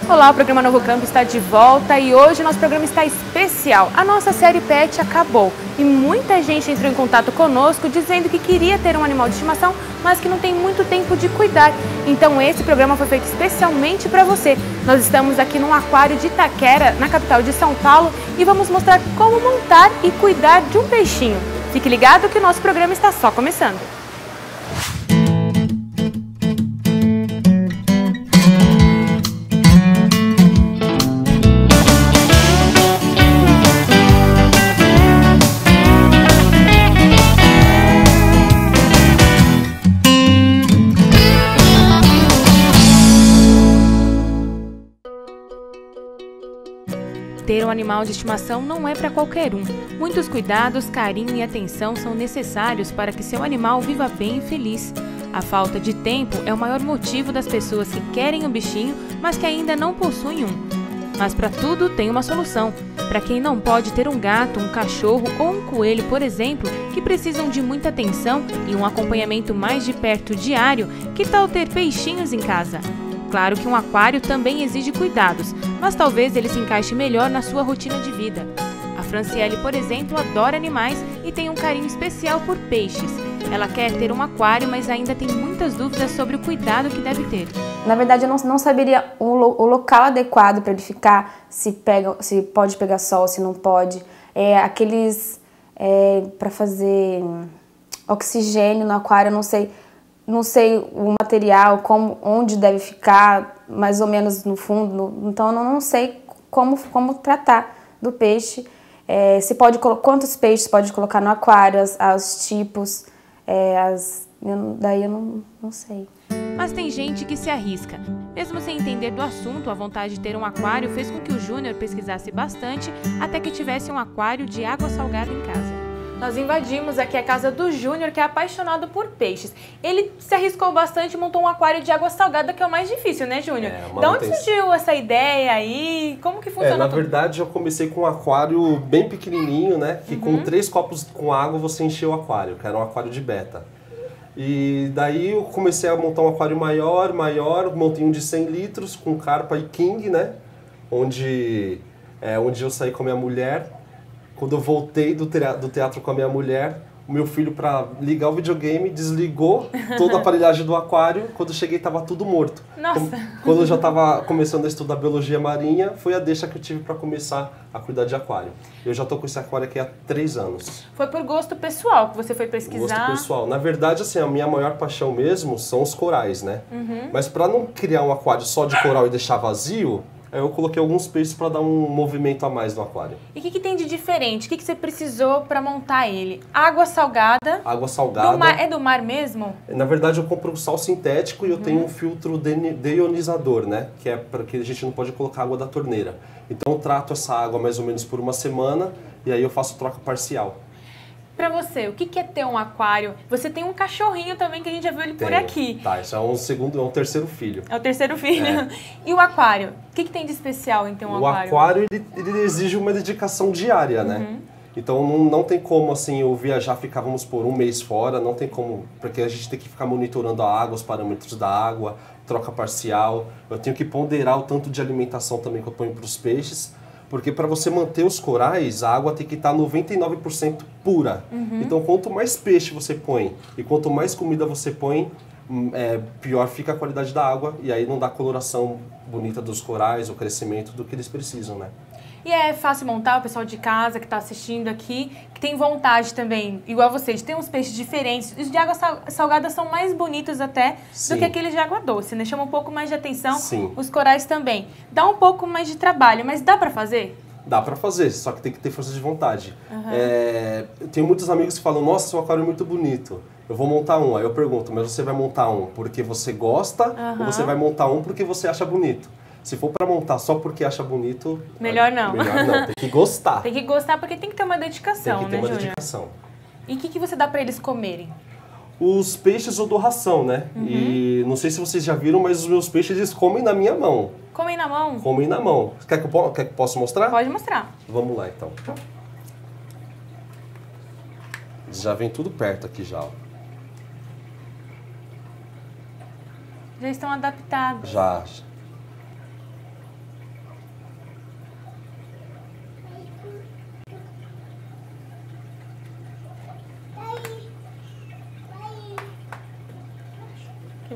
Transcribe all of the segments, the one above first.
Olá, o programa Novo Campo está de volta e hoje o nosso programa está especial. A nossa série Pet acabou e muita gente entrou em contato conosco dizendo que queria ter um animal de estimação, mas que não tem muito tempo de cuidar. Então esse programa foi feito especialmente para você. Nós estamos aqui num aquário de Itaquera, na capital de São Paulo, e vamos mostrar como montar e cuidar de um peixinho. Fique ligado que o nosso programa está só começando. Ter um animal de estimação não é para qualquer um. Muitos cuidados, carinho e atenção são necessários para que seu animal viva bem e feliz. A falta de tempo é o maior motivo das pessoas que querem um bichinho, mas que ainda não possuem um. Mas para tudo tem uma solução. Para quem não pode ter um gato, um cachorro ou um coelho, por exemplo, que precisam de muita atenção e um acompanhamento mais de perto diário, que tal ter peixinhos em casa? Claro que um aquário também exige cuidados, mas talvez ele se encaixe melhor na sua rotina de vida. A Franciele, por exemplo, adora animais e tem um carinho especial por peixes. Ela quer ter um aquário, mas ainda tem muitas dúvidas sobre o cuidado que deve ter. Na verdade, eu não saberia o local adequado para ele ficar, se pode pegar sol, se não pode. Para fazer oxigênio no aquário, eu não sei o material, onde deve ficar, mais ou menos no fundo, então eu não sei como tratar do peixe. Quantos peixes pode colocar no aquário, os tipos, daí eu não sei. Mas tem gente que se arrisca. Mesmo sem entender do assunto, a vontade de ter um aquário fez com que o Júnior pesquisasse bastante até que tivesse um aquário de água salgada em casa. Nós invadimos aqui a casa do Júnior, que é apaixonado por peixes. Ele se arriscou bastante e montou um aquário de água salgada, que é o mais difícil, né, Júnior? De onde surgiu essa ideia aí? Como que funciona? Na verdade, eu comecei com um aquário bem pequenininho, né? Que com 3 copos com água você encheu o aquário, que era um aquário de beta. E daí eu comecei a montar um aquário maior, montei um de 100 litros com carpa e king, né? Onde eu saí com a minha mulher. Quando eu voltei do teatro com a minha mulher, o meu filho, para ligar o videogame, desligou toda a aparelhagem do aquário. Quando eu cheguei, estava tudo morto. Nossa! Quando eu já estava começando a estudar biologia marinha, foi a deixa que eu tive para começar a cuidar de aquário. Eu já estou com esse aquário aqui há 3 anos. Foi por gosto pessoal que você foi pesquisar? Gosto pessoal. Na verdade, assim, a minha maior paixão mesmo são os corais, né? Mas para não criar um aquário só de coral e deixar vazio, eu coloquei alguns peixes para dar um movimento a mais no aquário. E o que tem de diferente? O que você precisou para montar ele? Água salgada. Água salgada. Do mar, é do mar mesmo? Na verdade, eu compro sal sintético e eu tenho um filtro deionizador, né? Que é para que a gente não pode colocar água da torneira. Então eu trato essa água mais ou menos por uma semana e aí eu faço troca parcial. Pra você, o que é ter um aquário? Você tem um cachorrinho também que a gente já viu ele por aqui. Tá, isso é um terceiro filho. É o terceiro filho. É. E o aquário? O que tem de especial em ter um aquário? O aquário, ele exige uma dedicação diária, né? Então não tem como, assim, eu viajar, ficar, vamos por 1 mês fora, não tem como, porque a gente tem que ficar monitorando a água, os parâmetros da água, troca parcial. Eu tenho que ponderar o tanto de alimentação também que eu ponho para os peixes. Porque para você manter os corais, a água tem que estar 99% pura. Então, quanto mais peixe você põe e quanto mais comida você põe, pior fica a qualidade da água. E aí não dá a coloração bonita dos corais, o crescimento do que eles precisam, né? E é fácil montar, o pessoal de casa que está assistindo aqui, que tem vontade também, igual você, de ter uns peixes diferentes. Os de água salgada são mais bonitos até do que aqueles de água doce, né? Chama um pouco mais de atenção. Sim. Os corais também. Dá um pouco mais de trabalho, mas dá para fazer? Dá para fazer, só que tem que ter força de vontade. Eu tenho muitos amigos que falam, nossa, seu aquário é muito bonito, eu vou montar um. Aí eu pergunto, mas você vai montar um porque você gosta ou você vai montar um porque você acha bonito? Se for para montar só porque acha bonito... Melhor não. Melhor não, tem que gostar. Tem que gostar porque tem que ter uma dedicação, né, Júnior? Tem que ter uma Júnior? dedicação. E o que você dá para eles comerem? Os peixes eu dou ração, né? E não sei se vocês já viram, mas os meus peixes eles comem na minha mão. Comem na mão? Comem na mão. Quer que eu possa mostrar? Pode mostrar. Vamos lá, então. Já vem tudo perto aqui já, ó. Já estão adaptados. Já.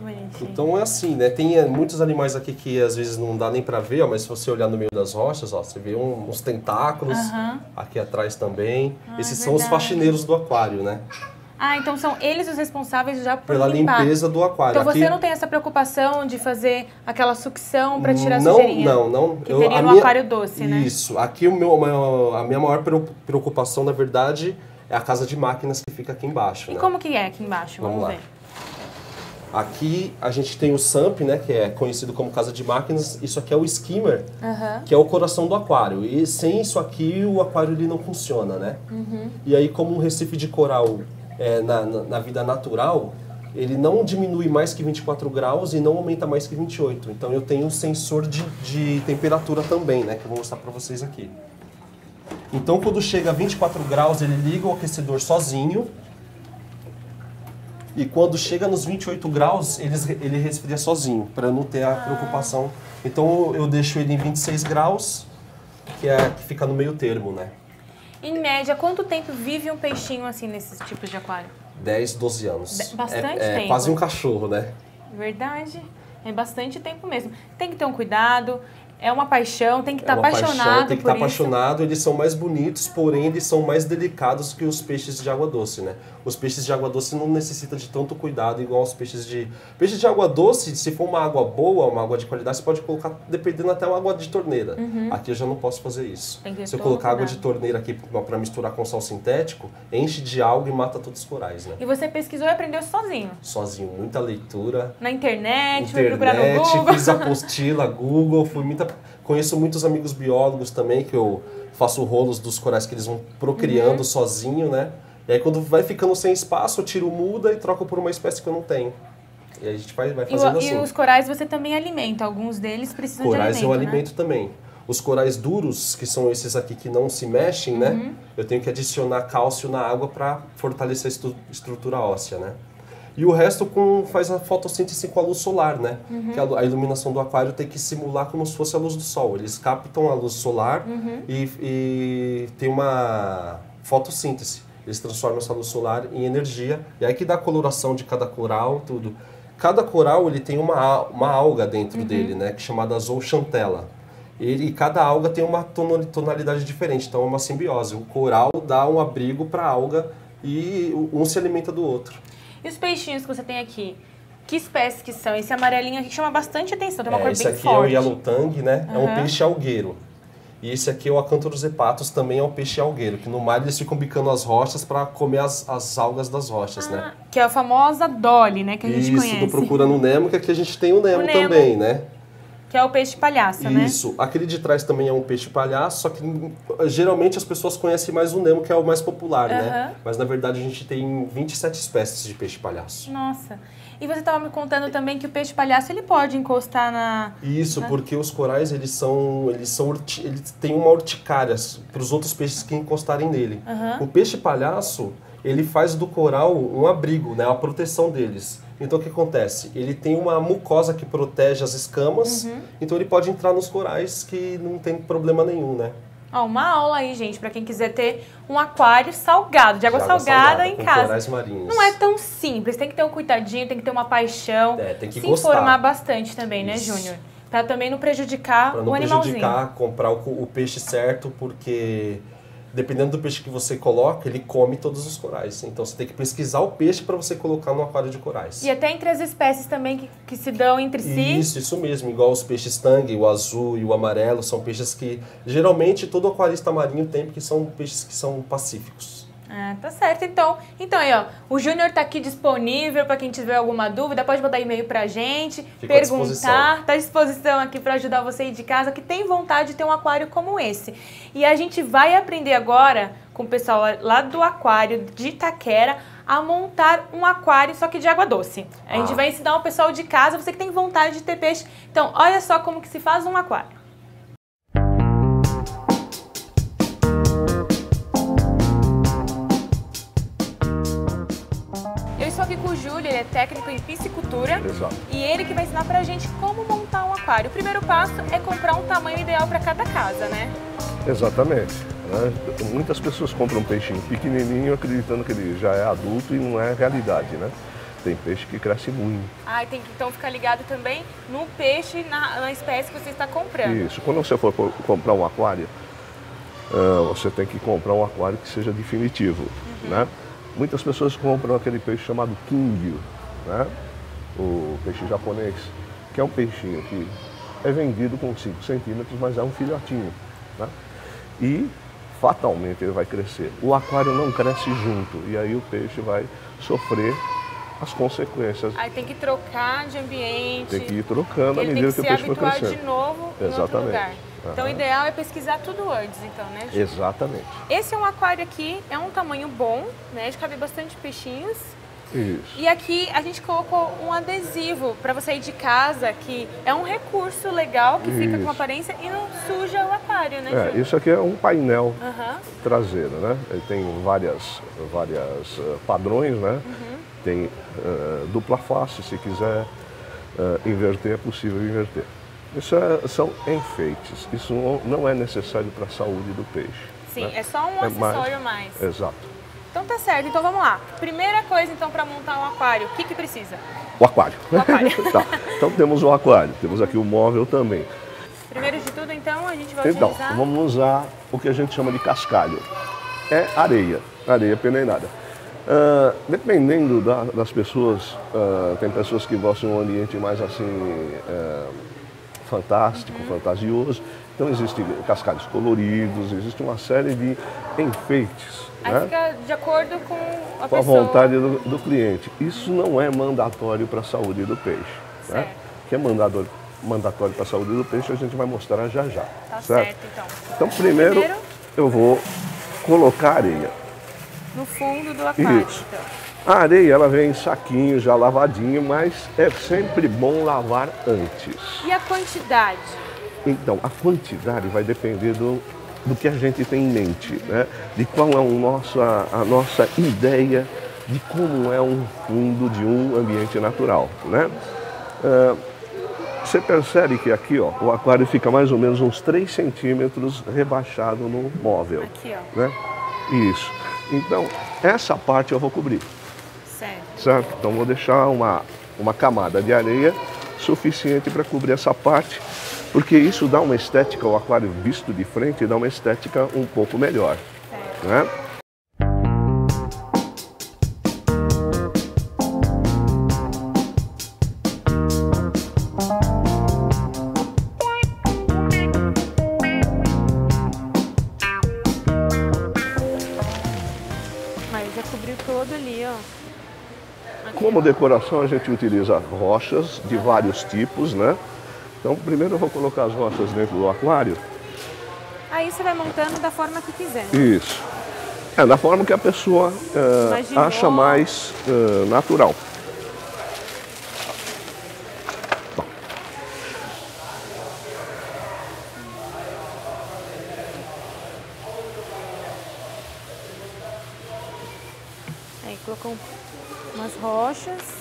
bonitinho. Então é assim, né? Tem muitos animais aqui que às vezes não dá nem pra ver, ó, mas se você olhar no meio das rochas, ó, você vê uns tentáculos, aqui atrás também. Esses são os faxineiros do aquário, né? Ah, então são eles os responsáveis já por pela limpeza do aquário. Então aqui, você não tem essa preocupação de fazer aquela sucção para tirar a sujeirinha? Não. Que teria no aquário doce, né? Isso. Aqui a minha maior preocupação, na verdade, é a casa de máquinas que fica aqui embaixo. E né? como que é aqui embaixo? Vamos ver. Aqui a gente tem o SUMP, né, que é conhecido como casa de máquinas. Isso aqui é o skimmer, que é o coração do aquário. E sem isso aqui o aquário ele não funciona, né? E aí como um recife de coral na vida natural, ele não diminui mais que 24 graus e não aumenta mais que 28. Então eu tenho um sensor de temperatura também, né, que eu vou mostrar para vocês aqui. Então quando chega a 24 graus ele liga o aquecedor sozinho. E quando chega nos 28 graus, ele resfria sozinho, para não ter a preocupação. Então eu deixo ele em 26 graus, que fica no meio termo, né? Em média, quanto tempo vive um peixinho assim nesses tipos de aquário? 10, 12 anos. Bastante tempo. É quase um cachorro, né? Verdade. É bastante tempo mesmo. Tem que ter um cuidado. É uma paixão, tem que estar apaixonado por isso. Tem que estar apaixonado, eles são mais bonitos, porém eles são mais delicados que os peixes de água doce, né? Os peixes de água doce não necessitam de tanto cuidado igual os peixes de... Peixe de água doce, se for uma água boa, uma água de qualidade, você pode colocar, dependendo até uma água de torneira. Aqui eu já não posso fazer isso. Se eu colocar água de torneira aqui para misturar com sal sintético, enche de alga e mata todos os corais, né? E você pesquisou e aprendeu sozinho? Sozinho, muita leitura. Na internet, foi procurar no Google? Fiz apostila, Google, conheço muitos amigos biólogos também, que eu faço rolos dos corais que eles vão procriando sozinho, né? E aí quando vai ficando sem espaço, eu tiro muda e troco por uma espécie que eu não tenho. E aí a gente vai fazendo assim. E os corais você também alimenta, alguns deles precisam de alimento, corais eu alimento também. Os corais duros, que são esses aqui que não se mexem, né? Eu tenho que adicionar cálcio na água para fortalecer a estrutura óssea, né? E o resto faz a fotossíntese com a luz solar, né? Que a iluminação do aquário tem que simular como se fosse a luz do sol. Eles captam a luz solar e tem uma fotossíntese. Eles transformam essa luz solar em energia. E aí que dá a coloração de cada coral, tudo. Cada coral ele tem uma alga dentro dele, né? Que é chamada zooxantela. E cada alga tem uma tonalidade diferente, então é uma simbiose. O coral dá um abrigo para a alga e um se alimenta do outro. E os peixinhos que você tem aqui, que espécies que são? Esse amarelinho aqui chama bastante atenção, tem uma cor bem forte. Esse aqui é o yellow tang, né? É um peixe algueiro. E esse aqui é o Acanthoros hepatus, também é um peixe algueiro, que no mar eles ficam bicando as rochas para comer as algas das rochas, né? Que é a famosa Dolly, né? Que a gente conhece. Isso, do Procura no Nemo, que aqui a gente tem o Nemo também, né? Que é o peixe palhaço, né? Isso. Aquele de trás também é um peixe palhaço, só que geralmente as pessoas conhecem mais o Nemo, que é o mais popular, né? Mas na verdade a gente tem 27 espécies de peixe palhaço. Nossa. E você estava me contando também que o peixe palhaço ele pode encostar na... Isso, porque os corais eles têm uma urticária para os outros peixes que encostarem nele. O peixe palhaço, ele faz do coral um abrigo, né? A proteção deles. Então o que acontece? Ele tem uma mucosa que protege as escamas, então ele pode entrar nos corais que não tem problema nenhum, né? Ó, uma aula aí, gente, para quem quiser ter um aquário salgado, de água salgada em casa. Corais marinhos. Não é tão simples, tem que ter um cuidadinho, tem que ter uma paixão. Tem que se gostar. informar bastante também, né, Júnior? Pra também não prejudicar o animalzinho. Pra não prejudicar, comprar o peixe certo, porque... Dependendo do peixe que você coloca, ele come todos os corais. Então você tem que pesquisar o peixe para você colocar no aquário de corais. E até entre as espécies também que se dão entre si. Isso mesmo. Igual os peixes tangue, o azul e o amarelo, são peixes que geralmente todo aquarista marinho tem, porque são peixes que são pacíficos. Ah, tá certo. Então aí, ó, o Júnior tá aqui disponível para quem tiver alguma dúvida, pode mandar e-mail pra gente, perguntar, tá à disposição aqui para ajudar você aí de casa que tem vontade de ter um aquário como esse. E a gente vai aprender agora com o pessoal lá do aquário de Itaquera a montar um aquário, só que de água doce. A gente vai ensinar o pessoal de casa, você que tem vontade de ter peixe. Então, olha só como que se faz um aquário. Estou aqui com o Júlio, ele é técnico em piscicultura. Exato. E ele que vai ensinar pra gente como montar um aquário. O primeiro passo é comprar um tamanho ideal para cada casa, né? Exatamente. Né? Muitas pessoas compram um peixinho pequenininho acreditando que ele já é adulto e não é realidade, né? tem peixe que cresce muito. Ah, tem que então ficar ligado também no peixe, na espécie que você está comprando. Isso. Quando você for comprar um aquário, você tem que comprar um aquário que seja definitivo, né? Muitas pessoas compram aquele peixe chamado Kingyu, né? O peixe japonês, que é um peixinho que é vendido com 5 centímetros, mas é um filhotinho, né? E fatalmente ele vai crescer. O aquário não cresce junto e aí o peixe vai sofrer as consequências. Aí tem que trocar de ambiente. Tem que ir trocando à ele medida tem que que o se peixe vai habituar crescendo. de novo em outro lugar. Então o ideal é pesquisar tudo antes, então, né, Ju? Exatamente. Esse é um aquário aqui, é um tamanho bom, né? De caber bastante peixinhos. Isso. E aqui a gente colocou um adesivo para você ir de casa, que é um recurso legal que fica com aparência e não suja o aquário, né, Ju? Isso aqui é um painel Aham. traseiro, né? Ele tem várias padrões, né? Tem dupla face, se quiser inverter, é possível inverter. Isso são enfeites, isso não é necessário para a saúde do peixe. Sim, né? é só um acessório mais. Exato. Então tá certo, então vamos lá. Primeira coisa então para montar um aquário, o que que precisa? O aquário. O aquário. Tá. Então temos o aquário, temos aqui o móvel também. Primeiro de tudo então a gente vai Então, utilizar... vamos usar o que a gente chama de cascalho. É areia peneirada. Dependendo das pessoas, tem pessoas que gostam de um ambiente mais assim, fantástico, fantasioso. Então existem cascalhos coloridos, existe uma série de enfeites. Aí né? fica de acordo com a Com a pessoa. vontade do cliente. Isso não é mandatório para a saúde do peixe. Né? Certo. O que é mandatório para a saúde do peixe a gente vai mostrar já já. Tá certo, então. Então primeiro eu vou colocar areia. No fundo do aquário, Isso. então. A areia ela vem em saquinho, já lavadinho, mas é sempre bom lavar antes. E a quantidade? Então, a quantidade vai depender do que a gente tem em mente, né? De qual é a nossa ideia de como é um fundo de um ambiente natural, né? Você percebe que aqui, ó, o aquário fica mais ou menos uns 3 centímetros rebaixado no móvel. Aqui, ó. Né? Isso. Então, essa parte eu vou cobrir. Certo? Então vou deixar uma camada de areia suficiente para cobrir essa parte, porque isso dá uma estética, o aquário visto de frente dá uma estética um pouco melhor. Né? Mas já cobriu todo ali, ó. Como decoração a gente utiliza rochas de vários tipos, né? Então primeiro eu vou colocar as rochas dentro do aquário. Aí você vai montando da forma que quiser. Isso. Da forma que a pessoa acha mais natural. Bom. Aí colocou umas rochas.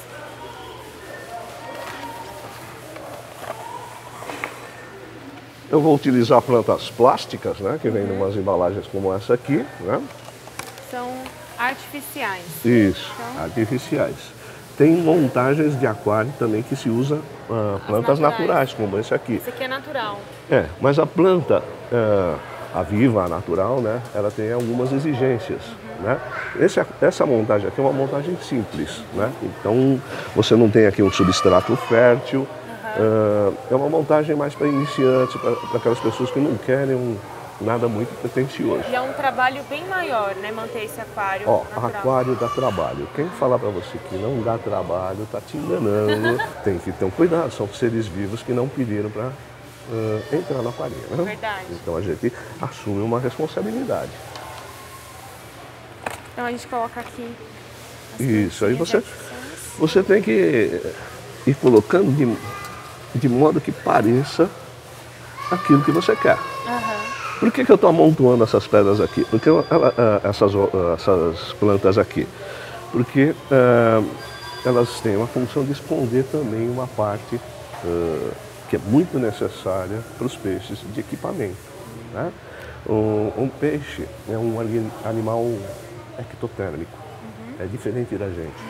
Eu vou utilizar plantas plásticas, né? Que vem em umas embalagens como essa aqui, né? São artificiais. Isso, Então, artificiais. Tem montagens de aquário também que se usa plantas naturais, como esse aqui. esse aqui é natural. Mas a planta, a viva, a natural, né? Ela tem algumas exigências, né? Essa montagem aqui é uma montagem simples, né? Então, você não tem aqui um substrato fértil. É uma montagem mais para iniciantes, para aquelas pessoas que não querem nada muito pretensioso. E é um trabalho bem maior, né? Manter esse aquário natural. Aquário dá trabalho. Quem falar para você que não dá trabalho, está te enganando. Tem que ter um cuidado, são seres vivos que não pediram para entrar no aquário. Né? Verdade. Então a gente assume uma responsabilidade. Então a gente coloca aqui. Isso, aí você tem que ir colocando de modo que pareça aquilo que você quer. Por que eu estou amontoando essas pedras aqui? Porque essas plantas aqui? Porque elas têm uma função de esconder também uma parte que é muito necessária para os peixes de equipamento. Né? Um peixe é um animal ectotérmico, é diferente da gente.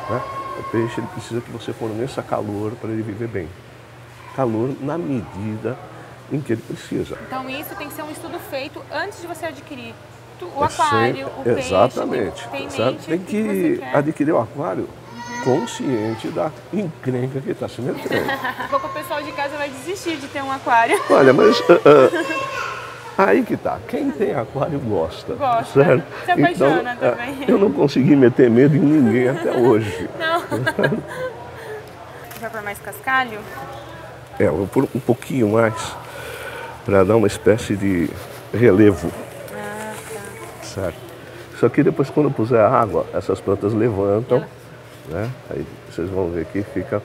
Né? O peixe ele precisa que você forneça calor para ele viver bem. Calor na medida em que ele precisa. Então isso tem que ser um estudo feito antes de você adquirir o aquário, o peixe. Exatamente. Tem que adquirir o aquário consciente da encrenca que está se metendo. Pouco o pessoal de casa vai desistir de ter um aquário. Olha, mas aí que tá. Quem tem aquário gosta. Gosta. Certo? Se apaixona então, também. Eu não consegui meter medo em ninguém até hoje. Não. Vai pôr mais cascalho? Eu vou pôr um pouquinho mais para dar uma espécie de relevo. Ah, tá. Certo? Isso aqui depois quando eu puser água, essas plantas levantam, né? Aí vocês vão ver que fica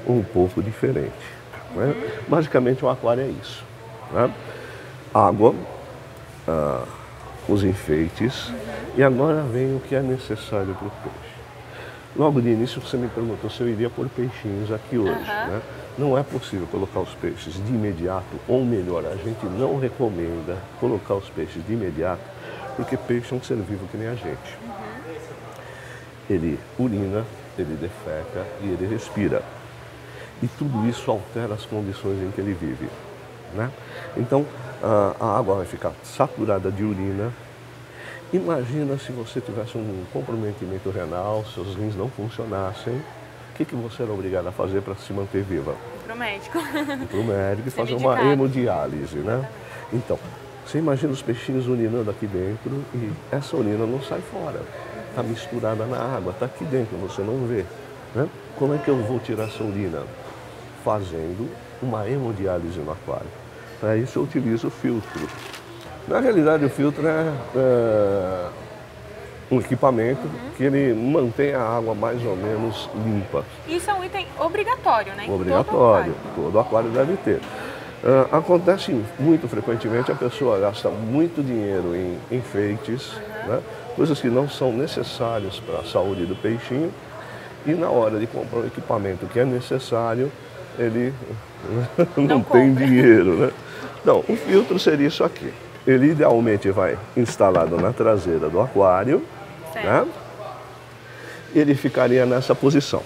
um pouco diferente. Né? Basicamente o aquário é isso. Né? Água, os enfeites e agora vem o que é necessário para o peixe. Logo de início você me perguntou se eu iria pôr peixinhos aqui hoje. Né? Não é possível colocar os peixes de imediato, ou melhor, a gente não recomenda colocar os peixes de imediato, porque peixe é um ser vivo que nem a gente. Ele urina, ele defeca e ele respira. E tudo isso altera as condições em que ele vive. Né? Então, a água vai ficar saturada de urina. Imagina se você tivesse um comprometimento renal, seus rins não funcionassem, o que você era obrigado a fazer para se manter viva? Ir pro médico. Ir pro médico e fazer uma hemodiálise, né? Então, você imagina os peixinhos urinando aqui dentro e essa urina não sai fora. Está misturada na água, está aqui dentro, você não vê. Né? Como é que eu vou tirar essa urina? Fazendo uma hemodiálise no aquário. Para isso eu utilizo o filtro. Na realidade o filtro é um equipamento que ele mantém a água mais ou menos limpa. Isso é um item obrigatório, né? Obrigatório, todo aquário deve ter. Acontece muito frequentemente, a pessoa gasta muito dinheiro em enfeites, né? Coisas que não são necessárias para a saúde do peixinho, e na hora de comprar o equipamento que é necessário, ele não tem dinheiro, né? Não, o filtro seria isso aqui. Ele idealmente vai instalado na traseira do aquário, né? Ele ficaria nessa posição.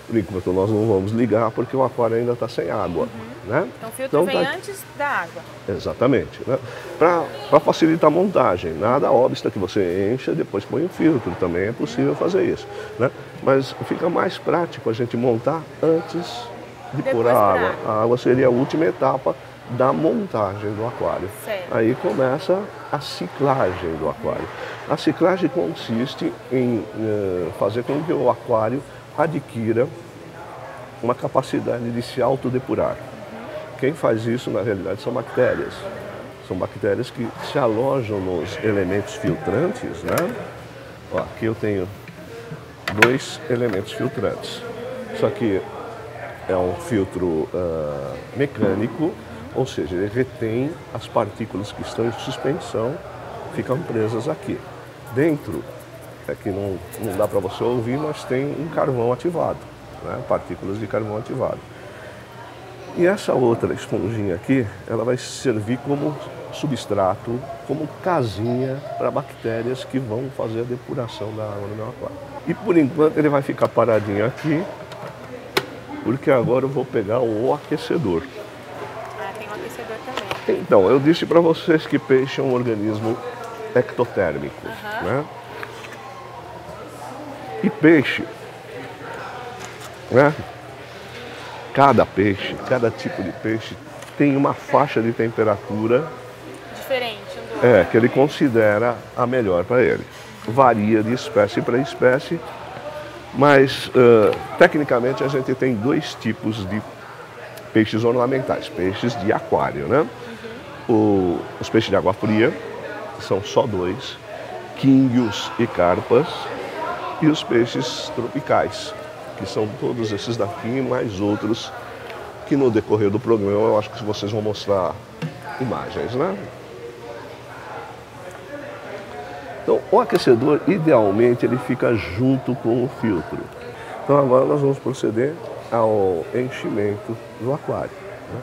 Por enquanto nós não vamos ligar porque o aquário ainda está sem água. Né? Então o filtro vem antes da água. Exatamente. Né? Para facilitar a montagem, nada obsta que você encha e depois põe o filtro, também é possível fazer isso. Né? Mas fica mais prático a gente montar antes de pôr a água. A água seria a última etapa da montagem do aquário. Certo. Aí começa a ciclagem do aquário. A ciclagem consiste em fazer com que o aquário adquira uma capacidade de se autodepurar. Quem faz isso, na realidade, são bactérias. São bactérias que se alojam nos elementos filtrantes, né? Ó, aqui eu tenho 2 elementos filtrantes. Isso aqui é um filtro mecânico, ou seja, ele retém as partículas que estão em suspensão, ficam presas aqui. Dentro, que não dá para você ouvir, mas tem um carvão ativado, né? Partículas de carvão ativado. E essa outra esponjinha aqui, ela vai servir como substrato, como casinha para bactérias que vão fazer a depuração da água no meu aquário. E por enquanto ele vai ficar paradinho aqui, porque agora eu vou pegar o aquecedor. Ah, tem um aquecedor também. Então, eu disse para vocês que peixe é um organismo ectotérmico, né? E peixe, né? Cada peixe, cada tipo de peixe tem uma faixa de temperatura diferente um do outro. Que ele considera a melhor para ele. Varia de espécie para espécie, mas tecnicamente a gente tem 2 tipos de peixes ornamentais, peixes de aquário, né? Os peixes de água fria, são só 2, quinguios e carpas, e os peixes tropicais, que são todos esses daqui, mais outros que no decorrer do programa eu acho que vocês vão mostrar imagens, né? Então, o aquecedor, idealmente, ele fica junto com o filtro. Então, agora nós vamos proceder ao enchimento do aquário. Né?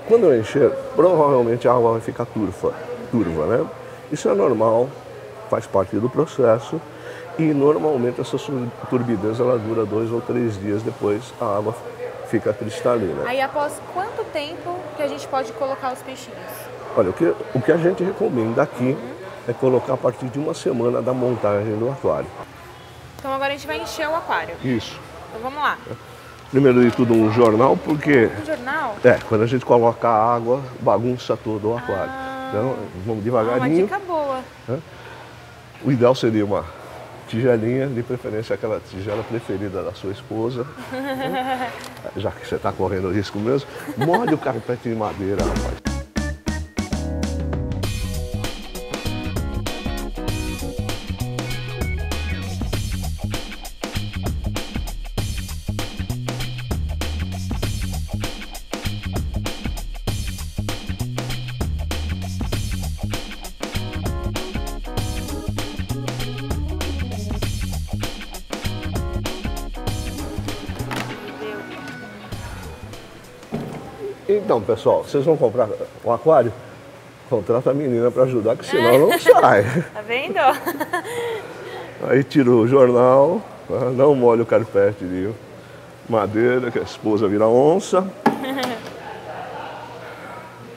Quando eu encher, provavelmente a água vai ficar turva. turva, né? Isso é normal, faz parte do processo e normalmente essa turbidez ela dura 2 ou 3 dias, depois a água fica cristalina. Aí após quanto tempo que a gente pode colocar os peixinhos? Olha, o que a gente recomenda aqui é colocar a partir de 1 semana da montagem do aquário. Então agora a gente vai encher o aquário. Isso. Então vamos lá. Primeiro de tudo um jornal, porque Um jornal? quando a gente coloca a água, bagunça todo o aquário. Então vamos devagarinho. Uma dica boa. O ideal seria uma tigelinha, de preferência aquela tigela preferida da sua esposa. Já que você está correndo risco mesmo, molhe o carpete de madeira, rapaz. Então, pessoal, vocês vão comprar um aquário? Contrata a menina para ajudar, que senão não sai. Tá vendo? Aí tira o jornal, não molha o carpete de madeira, que a esposa vira onça.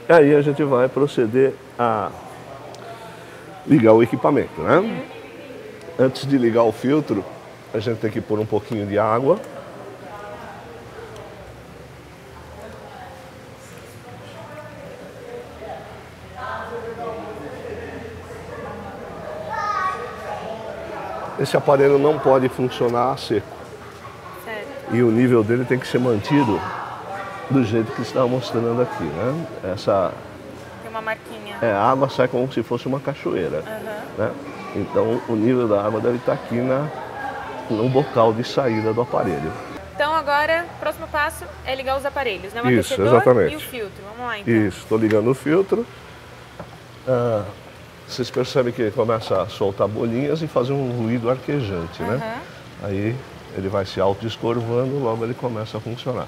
E aí a gente vai proceder a ligar o equipamento, né? Antes de ligar o filtro, a gente tem que pôr um pouquinho de água. Esse aparelho não pode funcionar a seco. Certo. E o nível dele tem que ser mantido do jeito que está mostrando aqui, né? Tem uma marquinha. A água sai como se fosse uma cachoeira, né? Então o nível da água deve estar aqui no bocal de saída do aparelho. Então agora, o próximo passo é ligar os aparelhos, né? O Isso, aquecedor exatamente. e o filtro. Vamos lá então. Isso, estou ligando o filtro. Vocês percebem que ele começa a soltar bolinhas e fazer um ruído arquejante, né? Aí ele vai se auto-escorvando, logo ele começa a funcionar.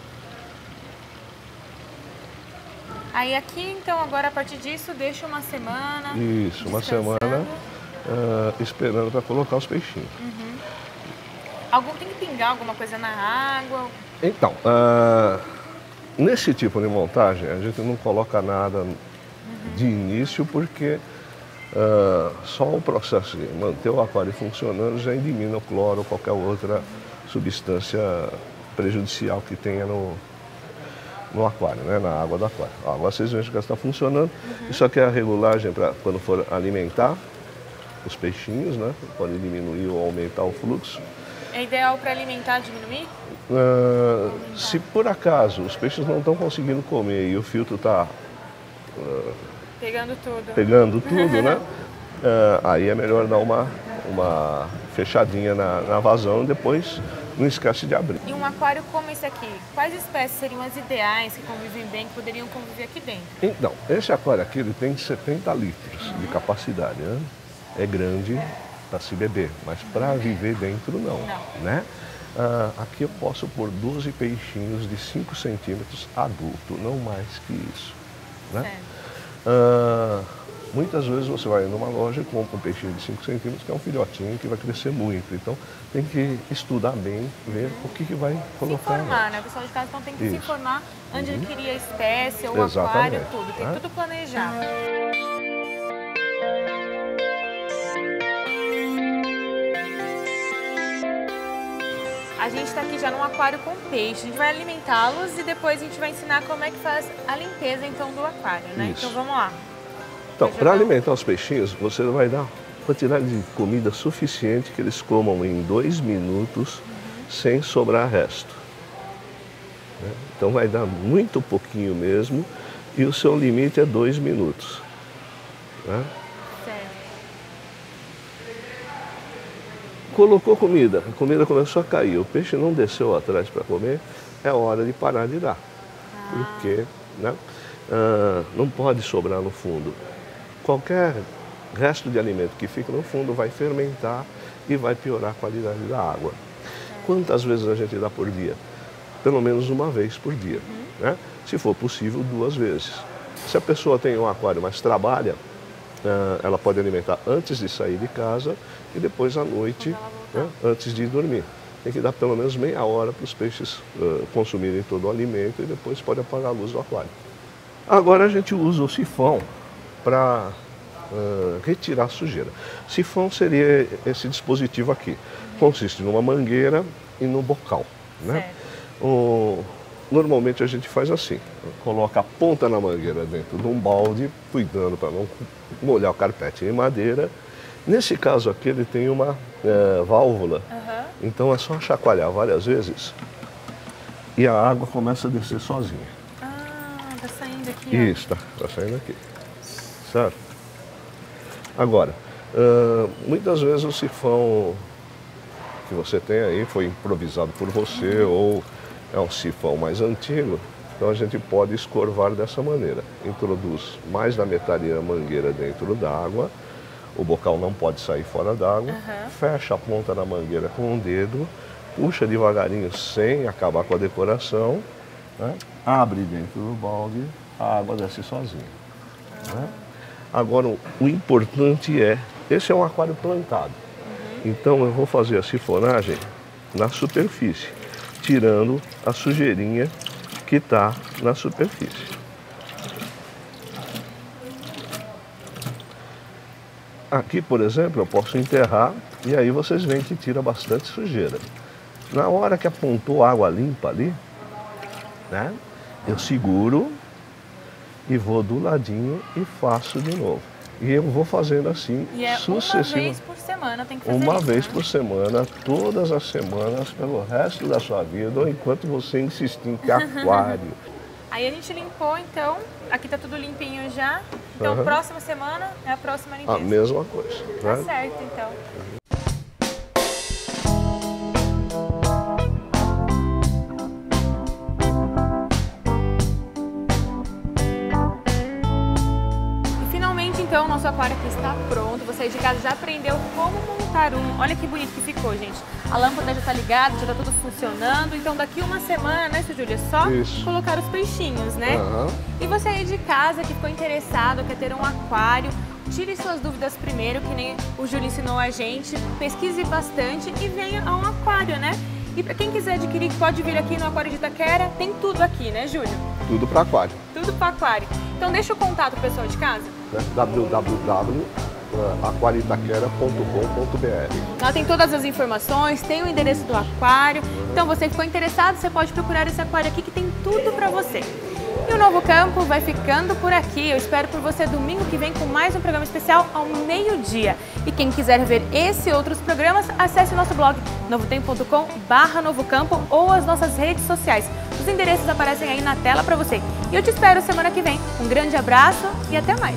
Aí aqui, então, agora a partir disso, deixa uma semana. Isso, uma semana esperando para colocar os peixinhos. Tem que pingar alguma coisa na água? Então, nesse tipo de montagem, a gente não coloca nada de início, porque só o processo de manter o aquário funcionando já elimina o cloro ou qualquer outra substância prejudicial que tenha no aquário, né? Na água do aquário. Agora vocês veem que ela está funcionando. Isso aqui é a regulagem para quando for alimentar os peixinhos, né? Pode diminuir ou aumentar o fluxo. É ideal para alimentar, diminuir? Se por acaso os peixes não estão conseguindo comer e o filtro está pegando tudo, né? Aí é melhor dar uma fechadinha na vazão e depois não esquece de abrir. E um aquário como esse aqui, quais espécies seriam as ideais que convivem bem, que poderiam conviver aqui dentro? Então, esse aquário aqui ele tem 70 litros de capacidade, né? É grande para se beber, mas para viver dentro não. Né? Aqui eu posso pôr 12 peixinhos de 5 centímetros adulto, não mais que isso. Né? Muitas vezes você vai numa loja e compra um peixinho de 5 centímetros, que é um filhotinho que vai crescer muito. Então tem que estudar bem, ver o que vai colocar. Se informar, né? O pessoal de casa então tem que se informar onde adquirir a espécie, ou o aquário, tudo. Tem tudo planejado. A gente está aqui já num aquário com peixe. A gente vai alimentá-los e depois a gente vai ensinar como é que faz a limpeza então do aquário, né? Isso. Então vamos lá. Então, para alimentar os peixinhos, você vai dar quantidade de comida suficiente que eles comam em 2 minutos, sem sobrar resto. Né? Então vai dar muito pouquinho mesmo e o seu limite é 2 minutos. Né? Certo. Colocou comida, a comida começou a cair, o peixe não desceu atrás para comer, é hora de parar de dar. Porque né, não pode sobrar no fundo. Qualquer resto de alimento que fica no fundo vai fermentar e vai piorar a qualidade da água. Quantas vezes a gente dá por dia? Pelo menos uma vez por dia. Né? Se for possível, 2 vezes. Se a pessoa tem um aquário, mas trabalha, ela pode alimentar antes de sair de casa e depois à noite, né, antes de dormir. Tem que dar pelo menos meia hora para os peixes consumirem todo o alimento e depois pode apagar a luz do aquário. Agora a gente usa o sifão para retirar a sujeira. Sifão seria esse dispositivo aqui. Consiste numa mangueira e num bocal, né? Normalmente a gente faz assim, coloca a ponta na mangueira dentro de um balde, cuidando para não molhar o carpete em madeira. Nesse caso aqui ele tem uma válvula, então é só chacoalhar várias vezes e a água começa a descer sozinha. Ah, tá saindo aqui. Isso, tá saindo aqui, certo? Agora, muitas vezes o sifão que você tem aí foi improvisado por você ou é um sifão mais antigo, então a gente pode escorvar dessa maneira. Introduz mais da metade da mangueira dentro da água, o bocal não pode sair fora d'água, fecha a ponta da mangueira com o dedo, puxa devagarinho sem acabar com a decoração, né? Abre dentro do balde, a água desce sozinha. Né? Agora, o importante esse é um aquário plantado, então eu vou fazer a sifonagem na superfície, tirando a sujeirinha que está na superfície. Aqui, por exemplo, eu posso enterrar e aí vocês veem que tira bastante sujeira. Na hora que apontou água limpa ali, né, eu seguro e vou do ladinho e faço de novo. E eu vou fazendo assim sucessivamente. Uma vez por semana tem que fazer Uma isso, vez né? por semana, todas as semanas, pelo resto da sua vida, ou enquanto você insistir em ter aquário. Aí a gente limpou, então, aqui tá tudo limpinho já. Então, próxima semana é a próxima limpeza. A mesma coisa. Tá Né? certo, então. Então, nosso aquário aqui está pronto. Você aí de casa já aprendeu como montar um. Olha que bonito que ficou, gente. A lâmpada já está ligada, já está tudo funcionando. Então, daqui uma semana, né, seu Júlio? É só colocar os peixinhos, né? E você aí de casa que ficou interessado, quer ter um aquário, tire suas dúvidas primeiro, que nem o Júlio ensinou a gente. Pesquise bastante e venha a um aquário, né? E para quem quiser adquirir, pode vir aqui no Aquário de Itaquera. Tem tudo aqui, né, Júlio? Tudo para aquário. Tudo para aquário. Então, deixa o contato pro pessoal de casa. www.aquarioitaquera.com.br. Lá tem todas as informações, tem o endereço do aquário. Então, você que ficou interessado, você pode procurar esse aquário aqui que tem tudo para você. E o Novo Campo vai ficando por aqui. Eu espero por você domingo que vem com mais um programa especial ao meio-dia. E quem quiser ver esse e outros programas, acesse o nosso blog novotempo.com/novocampo ou as nossas redes sociais. Os endereços aparecem aí na tela para você. E eu te espero semana que vem. Um grande abraço e até mais!